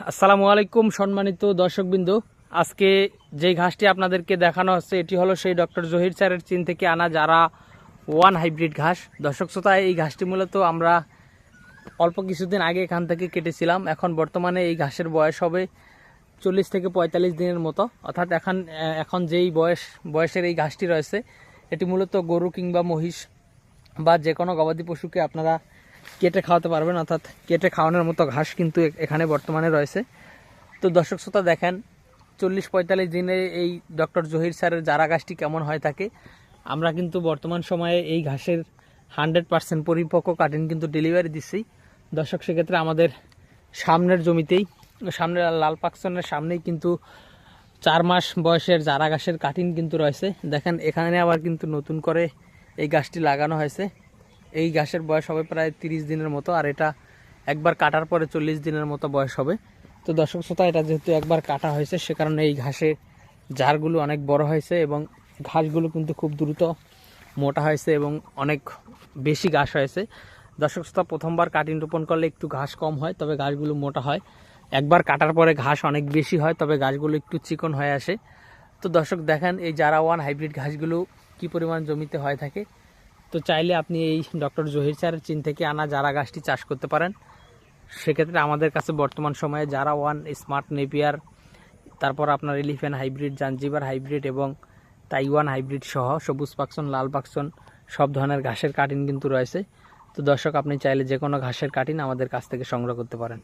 আসসালামু আলাইকুম সম্মানিত দর্শকবৃন্দ। আজকে যে ঘাসটি আপনাদেরকে দেখানো হচ্ছে এটি হলো সেই ডক্টর জহির স্যারের চীন থেকে আনা যারা ওয়ান হাইব্রিড ঘাস। দর্শক শ্রোতা, এই ঘাসটি মূলত আমরা অল্প কিছুদিন আগে এখান থেকে কেটেছিলাম। এখন বর্তমানে এই ঘাসের বয়স হবে 40 থেকে 45 দিনের মতো, অর্থাৎ এখন যেই বয়সের এই ঘাসটি রয়েছে এটি মূলত গরু কিংবা মহিষ বা যে কোনো গবাদি পশুকে আপনারা কেটে খাওয়াতে পারবেন, অর্থাৎ কেটে খাওয়ানোর মতো ঘাস কিন্তু এখানে বর্তমানে রয়েছে। তো দর্শক শ্রোতা, দেখেন 40-45 দিনে এই ডক্টর জহির স্যারের জারা ঘাসটি কেমন হয় থাকে। আমরা কিন্তু বর্তমান সময়ে এই ঘাসের 100% পরিপক্ক কাটিং কিন্তু ডেলিভারি দিচ্ছি দর্শক। সেক্ষেত্রে আমাদের সামনের জমিতেই, সামনের লাল পাকসনের সামনেই কিন্তু 4 মাস বয়সের জারা ঘাসের কাটিং কিন্তু রয়েছে। দেখেন এখানে আবার কিন্তু নতুন করে এই গাছটি লাগানো হয়েছে। এই ঘাসের বয়স হবে প্রায় 30 দিনের মতো, আর এটা একবার কাটার পরে 40 দিনের মতো বয়স হবে। তো দর্শক শ্রোতা, এটা যেহেতু একবার কাটা হয়েছে সে কারণে এই ঘাসের ঝাড়গুলো অনেক বড় হয়েছে এবং ঘাসগুলো কিন্তু খুব দ্রুত মোটা হয়েছে এবং অনেক বেশি ঘাস হয়েছে। দর্শক শ্রোতা, প্রথমবার কাটিং রোপণ করলে একটু ঘাস কম হয়, তবে ঘাসগুলো মোটা হয়। একবার কাটার পরে ঘাস অনেক বেশি হয়, তবে ঘাসগুলো একটু চিকন হয়ে আসে। তো দর্শক দেখেন এই জারা ওয়ান হাইব্রিড ঘাসগুলো কি পরিমাণ জমিতে হয়ে থাকে। তো চাইলে আপনি এই ডক্টর জহির স্যারের চীন থেকে আনা জারা গাছটি চাষ করতে পারেন। সেক্ষেত্রে আমাদের কাছে বর্তমান সময়ে জারা ওয়ান, স্মার্ট নেপিয়ার, তারপর আপনার এলিফ্যান্ট হাইব্রিড, জাঞ্জিবার হাইব্রিড এবং তাইওয়ান হাইব্রিড সহ সবুজ পাকসন, লাল পাকসন সব ধরনের ঘাসের কাটিং কিন্তু রয়েছে। তো দর্শক, আপনি চাইলে যে কোনো ঘাসের কাটিং আমাদের কাছ থেকে সংগ্রহ করতে পারেন।